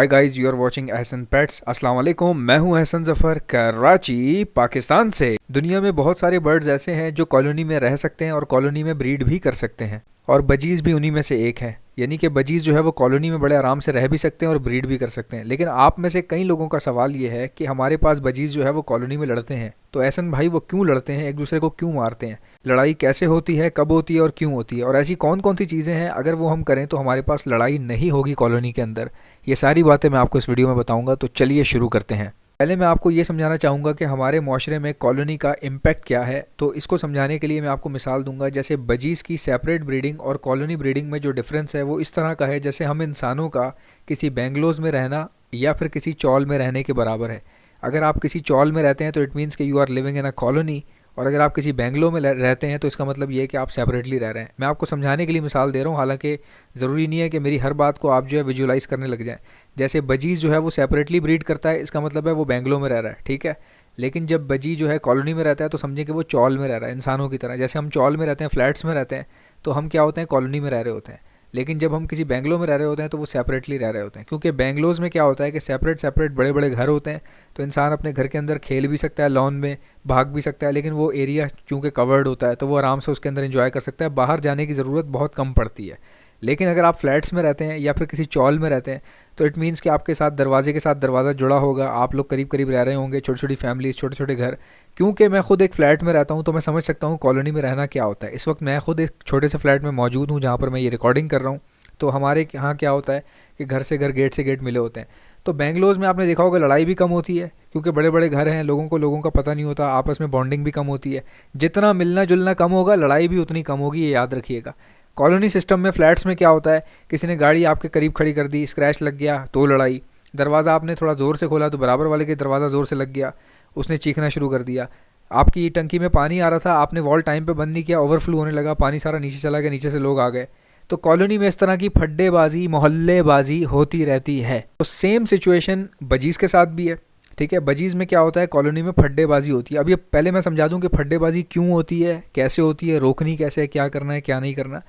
Hi guys, you are watching Ehsan pets. अस्सलाम वालेकुम, मैं हूं एहसन जफर, कराची पाकिस्तान से। दुनिया में बहुत सारे बर्ड्स ऐसे हैं जो कॉलोनी में रह सकते हैं और कॉलोनी में ब्रीड भी कर सकते हैं, और बजीज़ भी उन्हीं में से एक है। यानी कि बजीज़ जो है वो कॉलोनी में बड़े आराम से रह भी सकते हैं और ब्रीड भी कर सकते हैं। लेकिन आप में से कई लोगों का सवाल ये है कि हमारे पास बजीज़ जो है वो कॉलोनी में लड़ते हैं, तो एहसन भाई वो क्यों लड़ते हैं, एक दूसरे को क्यों मारते हैं, लड़ाई कैसे होती है, कब होती है और क्यों होती है, और ऐसी कौन कौन सी चीज़ें हैं अगर वो हम करें तो हमारे पास लड़ाई नहीं होगी कॉलोनी के अंदर। ये सारी बातें मैं आपको इस वीडियो में बताऊंगा, तो चलिए शुरू करते हैं। पहले मैं आपको ये समझाना चाहूँगा कि हमारे माशरे में कॉलोनी का इम्पैक्ट क्या है। तो इसको समझाने के लिए मैं आपको मिसाल दूंगा। जैसे बजीज़ की सेपरेट ब्रीडिंग और कॉलोनी ब्रीडिंग में जो डिफरेंस है वो इस तरह का है, जैसे हम इंसानों का किसी बेंगलोज में रहना या फिर किसी चौल में रहने के बराबर है। अगर आप किसी चौल में रहते हैं तो इट मीन्स कि you are living in a colony, और अगर आप किसी बेंगलो में रहते हैं तो इसका मतलब ये है कि आप सेपरेटली रह रहे हैं। मैं आपको समझाने के लिए मिसाल दे रहा हूँ, हालांकि ज़रूरी नहीं है कि मेरी हर बात को आप जो है विजुलाइज़ करने लग जाएं। जैसे बजीज़ जो है वो सेपरेटली ब्रीड करता है, इसका मतलब है वो बेंगलो में रह रहा है, ठीक है। लेकिन जब बजी जो है कॉलोनी में रहता है तो समझें कि वो चौल में रह रहा है, इंसानों की तरह। जैसे हम चौल में रहते हैं, फ्लैट्स में रहते हैं, तो हम क्या होते हैं, कॉलोनी में रह रहे होते हैं। लेकिन जब हम किसी बेंगलो में रह रहे होते हैं तो वो सेपरेटली रह रहे होते हैं, क्योंकि बेंगलोज में क्या होता है कि सेपरेट सेपरेट बड़े बड़े घर होते हैं। तो इंसान अपने घर के अंदर खेल भी सकता है, लॉन में भाग भी सकता है, लेकिन वो एरिया चूँकि कवर्ड होता है तो वो आराम से उसके अंदर एंजॉय कर सकता है, बाहर जाने की ज़रूरत बहुत कम पड़ती है। लेकिन अगर आप फ्लैट्स में रहते हैं या फिर किसी चौल में रहते हैं तो इट मीन्स कि आपके साथ दरवाजे के साथ दरवाज़ा जुड़ा होगा, आप लोग करीब करीब रह रहे होंगे, छोटी छोटी फैमिलीज, छोटे छोटे घर। क्योंकि मैं खुद एक फ़्लैट में रहता हूँ तो मैं समझ सकता हूँ कॉलोनी में रहना क्या होता है। इस वक्त मैं खुद एक छोटे से फ्लैट में मौजूद हूँ जहाँ पर मैं ये रिकॉर्डिंग कर रहा हूँ। तो हमारे यहाँ क्या होता है कि घर से घर, गेट से गेट मिले होते हैं। तो बेंगलोज में आपने देखा होगा लड़ाई भी कम होती है, क्योंकि बड़े बड़े घर हैं, लोगों का पता नहीं होता, आपस में बॉन्डिंग भी कम होती है। जितना मिलना जुलना कम होगा, लड़ाई भी उतनी कम होगी, ये याद रखिएगा। कॉलोनी सिस्टम में, फ्लैट्स में क्या होता है, किसी ने गाड़ी आपके करीब खड़ी कर दी, स्क्रैच लग गया तो लड़ाई। दरवाज़ा आपने थोड़ा ज़ोर से खोला तो बराबर वाले के दरवाज़ा ज़ोर से लग गया, उसने चीखना शुरू कर दिया। आपकी टंकी में पानी आ रहा था, आपने वॉल टाइम पे बंद नहीं किया, ओवरफ्लो होने लगा, पानी सारा नीचे चला गया, नीचे से लोग आ गए। तो कॉलोनी में इस तरह की फड्डेबाजी, मोहल्लेबाजी होती रहती है। तो सेम सिचुएशन बजीज़ के साथ भी है, ठीक है। बजीज़ में क्या होता है, कॉलोनी में फड्डेबाजी होती है। अब ये पहले मैं समझा दूं कि फड्डेबाजी क्यों होती है, कैसे होती है, रोकनी कैसे है, क्या करना है क्या नहीं करना।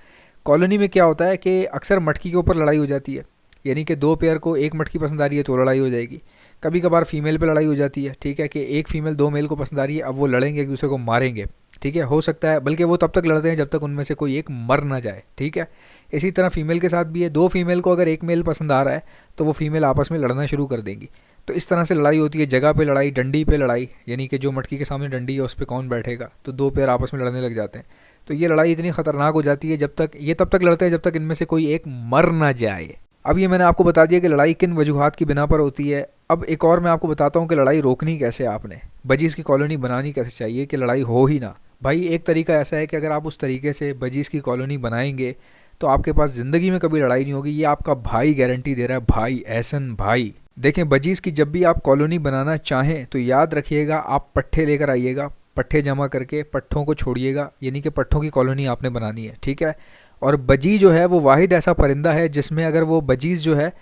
कॉलोनी में क्या होता है कि अक्सर मटकी के ऊपर लड़ाई हो जाती है, यानी कि दो पेयर को एक मटकी पसंद आ रही है तो लड़ाई हो जाएगी। कभी कभार फीमेल पे लड़ाई हो जाती है, ठीक है, कि एक फीमेल दो मेल को पसंद आ रही है, अब वो लड़ेंगे, एक दूसरे को मारेंगे, ठीक है। हो सकता है बल्कि वो तब तक लड़ते हैं जब तक उनमें से कोई एक मर ना जाए, ठीक है। इसी तरह फीमेल के साथ भी है, दो फीमेल को अगर एक मेल पसंद आ रहा है तो वो फीमेल आपस में लड़ना शुरू कर देंगी। तो इस तरह से लड़ाई होती है, जगह पे लड़ाई, डंडी पे लड़ाई, यानी कि जो मटकी के सामने डंडी है उस पर कौन बैठेगा, तो दो पेयर आपस में लड़ने लग जाते हैं। तो ये लड़ाई इतनी ख़तरनाक हो जाती है तब तक लड़ते हैं जब तक इनमें से कोई एक मर ना जाए। अब ये मैंने आपको बता दिया कि लड़ाई किन वजूहात की बिना पर होती है। अब एक और मैं आपको बताता हूँ कि लड़ाई रोकनी कैसे, आपने बजीज़ की कॉलोनी बनानी कैसे चाहिए कि लड़ाई हो ही ना। भाई एक तरीका ऐसा है कि अगर आप उस तरीके से बजीज़ की कॉलोनी बनाएंगे तो आपके पास ज़िंदगी में कभी लड़ाई नहीं होगी। ये आपका भाई गारंटी दे रहा है, भाई एहसन भाई। देखें, बजीज़ की जब भी आप कॉलोनी बनाना चाहें तो याद रखिएगा, आप पट्ठे लेकर आइएगा, पट्ठे जमा करके पट्ठों को छोड़िएगा, यानी कि पट्ठों की कॉलोनी आपने बनानी है, ठीक है। और बजी जो है वो वाहिद ऐसा परिंदा है जिसमें अगर वो बजीज़ जो है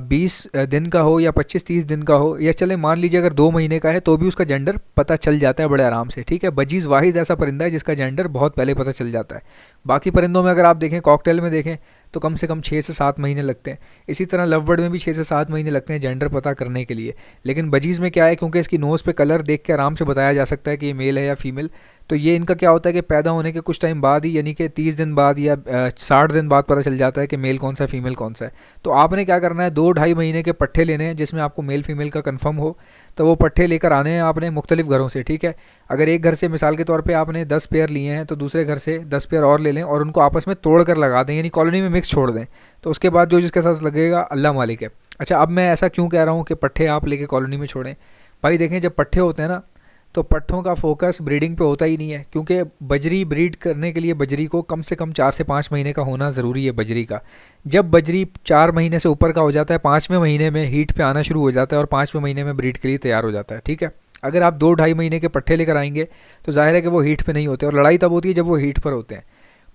20 दिन का हो या 25-30 दिन का हो, या चले मान लीजिए अगर 2 महीने का है, तो भी उसका जेंडर पता चल जाता है बड़े आराम से, ठीक है। बजीज़ वाहिद ऐसा परिंदा है जिसका जेंडर बहुत पहले पता चल जाता है। बाकी परिंदों में अगर आप देखें, कॉकटेल में देखें तो कम से कम 6 से 7 महीने लगते हैं। इसी तरह लव बर्ड में भी 6 से 7 महीने लगते हैं जेंडर पता करने के लिए। लेकिन बजीज़ में क्या है, क्योंकि इसकी नोज़ पे कलर देख के आराम से बताया जा सकता है कि ये मेल है या फीमेल, तो ये इनका क्या होता है कि पैदा होने के कुछ टाइम बाद ही, यानी कि 30 दिन बाद या 60 दिन बाद पता चल जाता है कि मेल कौन सा है, फीमेल कौन सा है। तो आपने क्या करना है, 2-2.5 महीने के पट्ठे लेने हैं जिसमें आपको मेल फीमेल का कंफर्म हो। तो वो पट्ठे लेकर आने हैं आपने मुख्तलिफ घरों से, ठीक है। अगर एक घर से मिसाल के तौर पे आपने 10 पेयर लिए हैं तो दूसरे घर से 10 पेयर और ले लें और उनको आपस में तोड़ कर लगा दें, यानी कॉलोनी में मिक्स छोड़ दें। तो उसके बाद जो जिसके साथ लगेगा अल्लाह मालिक है। अच्छा, अब मैं ऐसा क्यों कह रहा हूँ कि पट्ठे आप लेके कॉलोनी में छोड़ें। भाई देखें, जब पट्ठे होते हैं ना तो पट्ठों का फोकस ब्रीडिंग पे होता ही नहीं है, क्योंकि बजरी ब्रीड करने के लिए बजरी को कम से कम 4 से 5 महीने का होना ज़रूरी है बजरी का। जब बजरी 4 महीने से ऊपर का हो जाता है, 5वें महीने में हीट पे आना शुरू हो जाता है और 5वें महीने में ब्रीड के लिए तैयार हो जाता है, ठीक है। अगर आप 2-2.5 महीने के पट्ठे लेकर आएंगे तो जाहिर है कि वो हीट पे नहीं होते, और लड़ाई तब होती है जब वो हीट पर होते हैं।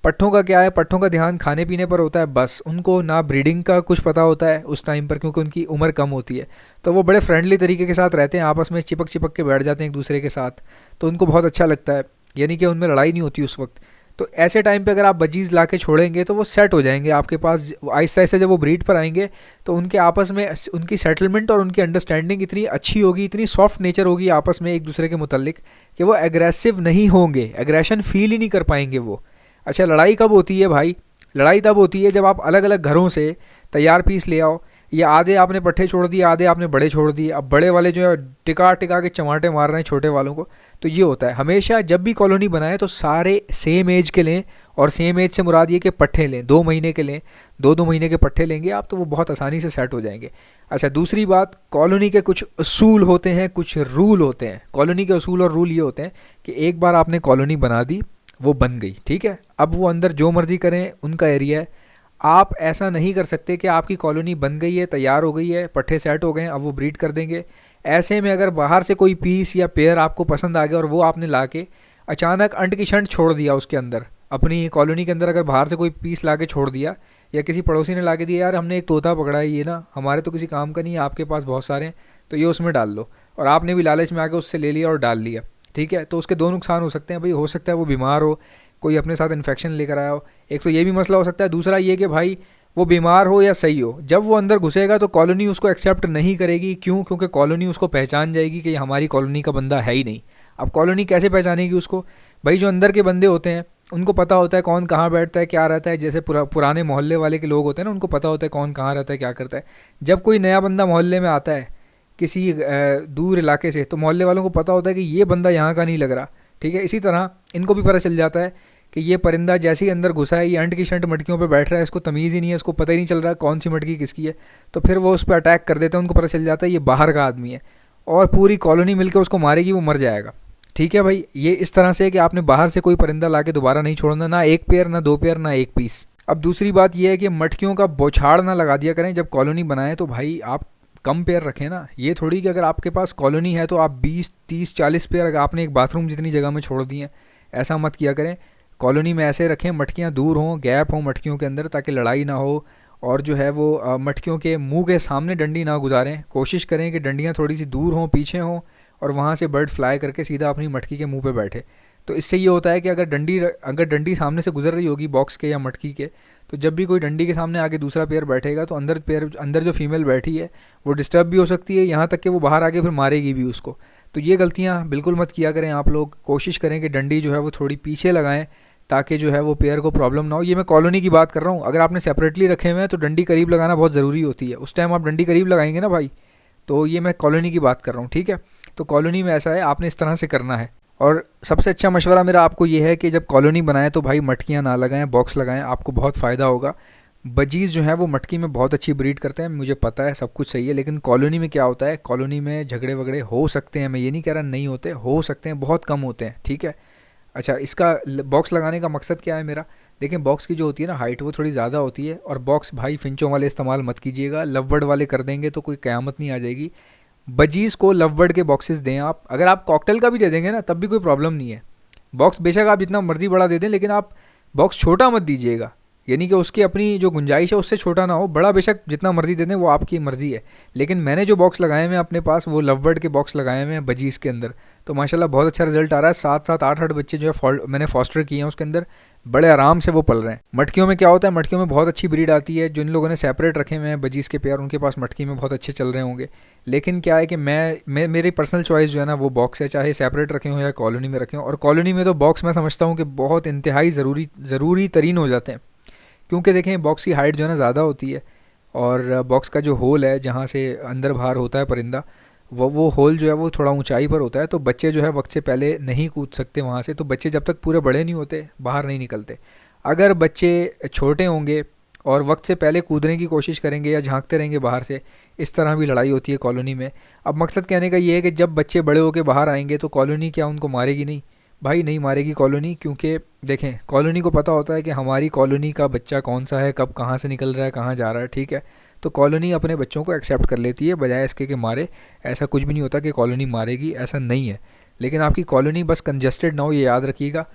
पट्ठों का क्या है, पट्ठों का ध्यान खाने पीने पर होता है बस, उनको ना ब्रीडिंग का कुछ पता होता है उस टाइम पर, क्योंकि उनकी उम्र कम होती है। तो वो बड़े फ्रेंडली तरीके के साथ रहते हैं, आपस में चिपक चिपक के बैठ जाते हैं एक दूसरे के साथ, तो उनको बहुत अच्छा लगता है, यानी कि उनमें लड़ाई नहीं होती उस वक्त। तो ऐसे टाइम पे अगर आप बजीज़ ला के छोड़ेंगे तो वो सेट हो जाएंगे आपके पास। आहिस्ता आहिस्ता जब वो ब्रीड पर आएंगे तो उनके आपस में उनकी सेटलमेंट और उनकी अंडरस्टैंडिंग इतनी अच्छी होगी, इतनी सॉफ्ट नेचर होगी आपस में एक दूसरे के मुतल्लिक कि वो एग्रेसिव नहीं होंगे, एग्रेशन फील ही नहीं कर पाएंगे वो। अच्छा, लड़ाई कब होती है भाई? लड़ाई तब होती है जब आप अलग अलग घरों से तैयार पीस ले आओ, या आधे आपने पट्ठे छोड़ दिए, आधे आपने बड़े छोड़ दिए, अब बड़े वाले जो है टिका टिका के चमाटे मार रहे हैं छोटे वालों को। तो ये होता है हमेशा जब भी कॉलोनी बनाए तो सारे सेम एज के लें, और सेम एज से मुराद ये कि पट्ठे लें, 2 महीने के लें, 2-2 महीने के पट्ठे लेंगे आप तो वो बहुत आसानी से सेट हो जाएंगे। अच्छा, दूसरी बात, कॉलोनी के कुछ असूल होते हैं, कुछ रूल होते हैं। कॉलोनी के असूल और रूल ये होते हैं कि एक बार आपने कॉलोनी बना दी, वो बन गई, ठीक है, अब वो अंदर जो मर्जी करें, उनका एरिया है। आप ऐसा नहीं कर सकते कि आपकी कॉलोनी बन गई है, तैयार हो गई है, पट्ठे सेट हो गए हैं, अब वो ब्रीड कर देंगे। ऐसे में अगर बाहर से कोई पीस या पेयर आपको पसंद आ गया और वो आपने ला के अचानक अंट की शंट छोड़ दिया उसके अंदर, अपनी कॉलोनी के अंदर अगर बाहर से कोई पीस ला के छोड़ दिया, या किसी पड़ोसी ने ला के दिया, यार हमने एक तोता पकड़ा है, ये ना हमारे तो किसी काम का नहीं है, आपके पास बहुत सारे हैं तो ये उसमें डाल लो, और आपने भी लालच में आके उससे ले लिया और डाल लिया, ठीक है, तो उसके दो नुकसान हो सकते हैं भाई। हो सकता है वो बीमार हो, कोई अपने साथ इन्फेक्शन लेकर आया हो, एक तो ये भी मसला हो सकता है। दूसरा ये कि भाई वो बीमार हो या सही हो, जब वो अंदर घुसेगा तो कॉलोनी उसको एक्सेप्ट नहीं करेगी। क्यों? क्योंकि कॉलोनी उसको पहचान जाएगी कि ये हमारी कॉलोनी का बंदा है ही नहीं। अब कॉलोनी कैसे पहचानेगी उसको? भाई जो अंदर के बंदे होते हैं उनको पता होता है कौन कहाँ बैठता है, क्या रहता है। जैसे पुराने मोहल्ले वाले के लोग होते हैं ना, उनको पता होता है कौन कहाँ रहता है, क्या करता है। जब कोई नया बंदा मोहल्ले में आता है किसी दूर इलाके से, तो मोहल्ले वालों को पता होता है कि ये बंदा यहाँ का नहीं लग रहा, ठीक है। इसी तरह इनको भी पता चल जाता है कि ये परिंदा जैसे ही अंदर घुसा है, ये अंट की शंट मटकियों पे बैठ रहा है, इसको तमीज़ ही नहीं है, इसको पता ही नहीं चल रहा कौन सी मटकी किसकी है। तो फिर वो उस पर अटैक कर देते हैं, उनको पता चल जाता है ये बाहर का आदमी है, और पूरी कॉलोनी मिलकर उसको मारेगी, वो मर जाएगा, ठीक है भाई। ये इस तरह से है कि आपने बाहर से कोई परिंदा ला के दोबारा नहीं छोड़ना, ना एक पेयर, ना 2 पेयर, ना एक पीस। अब दूसरी बात यह है कि मटकियों का बौछाड़ ना लगा दिया करें जब कॉलोनी बनाएं, तो भाई आप कम पेयर रखें ना। ये थोड़ी कि अगर आपके पास कॉलोनी है तो आप 20-30-40 पेयर अगर आपने एक बाथरूम जितनी जगह में छोड़ दिए, ऐसा मत किया करें। कॉलोनी में ऐसे रखें, मटकियाँ दूर हों, गैप हों मटकियों के अंदर, ताकि लड़ाई ना हो। और जो है वो मटकियों के मुंह के सामने डंडी ना गुजारें, कोशिश करें कि डंडियाँ थोड़ी सी दूर हों, पीछे हों, और वहाँ से बर्ड फ्लाई करके सीधा अपनी मटकी के मुंह पे बैठे। तो इससे ये होता है कि अगर डंडी सामने से गुजर रही होगी बॉक्स के या मटकी के, तो जब भी कोई डंडी के सामने आगे दूसरा पेयर बैठेगा तो अंदर जो फीमेल बैठी है वो डिस्टर्ब भी हो सकती है, यहाँ तक कि वो बाहर आके फिर मारेगी भी उसको। तो ये गलतियाँ बिल्कुल मत किया करें आप लोग। कोशिश करें कि डंडी जो है वो थोड़ी पीछे लगाएं, ताकि जो है वो पेयर को प्रॉब्लम ना हो। ये मैं कॉलोनी की बात कर रहा हूँ। अगर आपने सेपरेटली रखे हुए हैं तो डंडी करीब लगाना बहुत ज़रूरी होती है, उस टाइम आप डंडी करीब लगाएंगे ना भाई। तो ये मैं कॉलोनी की बात कर रहा हूँ, ठीक है। तो कॉलोनी में ऐसा है, आपने इस तरह से करना है। और सबसे अच्छा मशवरा मेरा आपको ये है कि जब कॉलोनी बनाएं तो भाई मटकियाँ ना लगाएं, बॉक्स लगाएं, आपको बहुत फ़ायदा होगा। बजीज़ जो है वो मटकी में बहुत अच्छी ब्रीड करते हैं, मुझे पता है, सब कुछ सही है। लेकिन कॉलोनी में क्या होता है, कॉलोनी में झगड़े वगड़े हो सकते हैं, मैं ये नहीं कह रहा नहीं होते, हो सकते हैं, बहुत कम होते हैं, ठीक है। अच्छा, इसका बॉक्स लगाने का मकसद क्या है मेरा? देखिए, बॉक्स की जो होती है ना हाइट, वो थोड़ी ज़्यादा होती है। और बॉक्स भाई फिंचों वाले इस्तेमाल मत कीजिएगा, लवबर्ड वाले कर देंगे तो कोई क़यामत नहीं आ जाएगी। बजीज़ को लवबर्ड के बॉक्सेस दें आप। अगर आप कॉकटेल का भी दे देंगे ना तब भी कोई प्रॉब्लम नहीं है। बॉक्स बेशक आप जितना मर्जी बड़ा दे दें, लेकिन आप बॉक्स छोटा मत दीजिएगा, यानी कि उसकी अपनी जो गुंजाइश है उससे छोटा ना हो। बड़ा बेशक जितना मर्जी दे दें, वो आपकी मर्ज़ी है। लेकिन मैंने जो बॉक्स लगाए हुए हैं अपने पास, वो लवबर्ड के बॉक्स लगाए हुए हैं बजीज़ के अंदर, तो माशाल्लाह बहुत अच्छा रिजल्ट आ रहा है। 7-7 8-8 बच्चे जो है मैंने फॉस्टर किए हैं उसके अंदर, बड़े आराम से वो पल रहे हैं। मटकियों में क्या होता है, मटकियों में बहुत अच्छी ब्रीड आती है। जिन लोगों ने सेपरेट रखे हुए हैं बजीज़ के पेयर, उनके पास मटकी में बहुत अच्छे चल रहे होंगे। लेकिन क्या है कि मैं मेरी पर्सनल चॉइस जो है ना वो बॉक्स है, चाहे सेपरेट रखे हों या कॉलोनी में रखे हों। और कॉलोनी में तो बॉक्स मैं समझता हूँ कि बहुत इंतहाई ज़रूरी तरीन हो जाते हैं, क्योंकि देखें बॉक्स की हाइट जो है ना ज़्यादा होती है, और बॉक्स का जो होल है जहाँ से अंदर बाहर होता है परिंदा, वो होल जो है वो थोड़ा ऊंचाई पर होता है। तो बच्चे जो है वक्त से पहले नहीं कूद सकते वहाँ से। तो बच्चे जब तक पूरे बड़े नहीं होते बाहर नहीं निकलते। अगर बच्चे छोटे होंगे और वक्त से पहले कूदने की कोशिश करेंगे या झांकते रहेंगे बाहर से, इस तरह भी लड़ाई होती है कॉलोनी में। अब मकसद कहने का ये है कि जब बच्चे बड़े होकर बाहर आएंगे तो कॉलोनी क्या उनको मारेगी नहीं? भाई नहीं मारेगी कॉलोनी, क्योंकि देखें कॉलोनी को पता होता है कि हमारी कॉलोनी का बच्चा कौन सा है, कब कहाँ से निकल रहा है, कहाँ जा रहा है, ठीक है। तो कॉलोनी अपने बच्चों को एक्सेप्ट कर लेती है, बजाय इसके कि मारे। ऐसा कुछ भी नहीं होता कि कॉलोनी मारेगी, ऐसा नहीं है। लेकिन आपकी कॉलोनी बस कंजस्टेड ना हो, ये याद रखिएगा।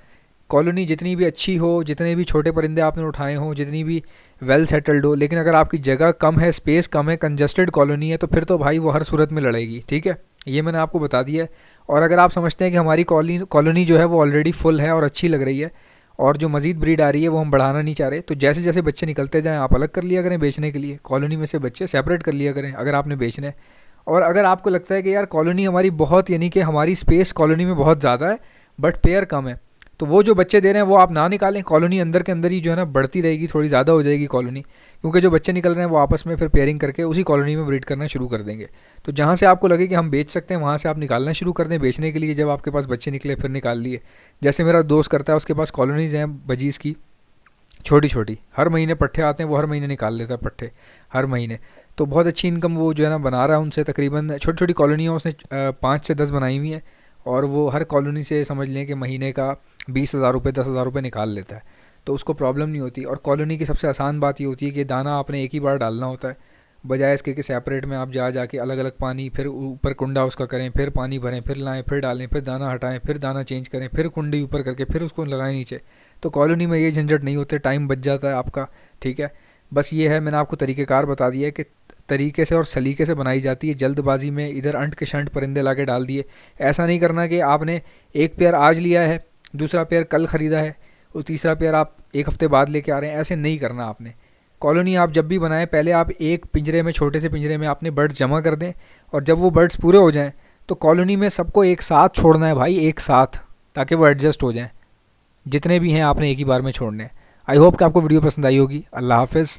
कॉलोनी जितनी भी अच्छी हो, जितने भी छोटे परिंदे आपने उठाए हों, जितनी भी वेल सेटल्ड हो, लेकिन अगर आपकी जगह कम है, स्पेस कम है, कंजस्टेड कॉलोनी है, तो फिर तो भाई वो हर सूरत में लड़ेगी, ठीक है। ये मैंने आपको बता दिया है। और अगर आप समझते हैं कि हमारी कॉलोनी जो है वो ऑलरेडी फुल है और अच्छी लग रही है, और जो मज़ीद ब्रीड आ रही है वो हम बढ़ाना नहीं चाह रहे। तो जैसे जैसे बच्चे निकलते जाएँ आप अलग कर लिया करें बेचने के लिए, कॉलोनी में से बच्चे सेपरेट कर लिया करें अगर आपने बेचना है। और अगर आपको लगता है कि यार कॉलोनी हमारी बहुत, यानी कि हमारी स्पेस कॉलोनी में बहुत ज़्यादा है बट पेयर कम है, तो वो जो बच्चे दे रहे हैं वो आप ना निकालें, कॉलोनी अंदर के अंदर ही जो है ना बढ़ती रहेगी, थोड़ी ज़्यादा हो जाएगी कॉलोनी, क्योंकि जो बच्चे निकल रहे हैं वो आपस में फिर पेयरिंग करके उसी कॉलोनी में ब्रीड करना शुरू कर देंगे। तो जहाँ से आपको लगे कि हम बेच सकते हैं वहाँ से आप निकालना शुरू कर दें बेचने के लिए। जब आपके पास बच्चे निकले फिर निकाल लिए। जैसे मेरा दोस्त करता है, उसके पास कॉलोनीज़ हैं बजीज़ की छोटी छोटी, हर महीने पट्ठे आते हैं, वो हर महीने निकाल लेता है पट्ठे हर महीने। तो बहुत अच्छी इनकम वो जो है ना बना रहा है उनसे। तकरीबन छोटी छोटी कॉलोनियाँ उसने 5 से 10 बनाई हुई हैं, और वो हर कॉलोनी से समझ लें कि महीने का 20,000 रुपये 10,000 रुपये निकाल लेता है। तो उसको प्रॉब्लम नहीं होती। और कॉलोनी की सबसे आसान बात ये होती है कि दाना आपने एक ही बार डालना होता है, बजाय इसके कि सेपरेट में आप जा जाके अलग अलग पानी, फिर ऊपर कुंडा उसका करें, फिर पानी भरें, फिर लाएं, फिर डालें, फिर दाना हटाएं, फिर दाना चेंज करें, फिर कुंडी ऊपर करके फिर उसको लगाएं नीचे। तो कॉलोनी में ये झंझट नहीं होते, टाइम बच जाता है आपका। ठीक है, बस ये है, मैंने आपको तरीक़ेकार बता दिया है कि तरीके से और सलीके से बनाई जाती है। जल्दबाजी में इधर अंट के शंट परिंदे ला के डाल दिए, ऐसा नहीं करना कि आपने एक पेयर आज लिया है, दूसरा पेयर कल ख़रीदा है और तीसरा पेयर आप एक हफ़्ते बाद लेके आ रहे हैं। ऐसे नहीं करना आपने। कॉलोनी आप जब भी बनाएं पहले आप एक पिंजरे में, छोटे से पिंजरे में आपने बर्ड्स जमा कर दें, और जब वो बर्ड्स पूरे हो जाएं तो कॉलोनी में सबको एक साथ छोड़ना है भाई, एक साथ, ताकि वो एडजस्ट हो जाएं। जितने भी हैं आपने एक ही बार में छोड़ने हैं। आई होप कि आपको वीडियो पसंद आई होगी। अल्लाह हाफ़िज़।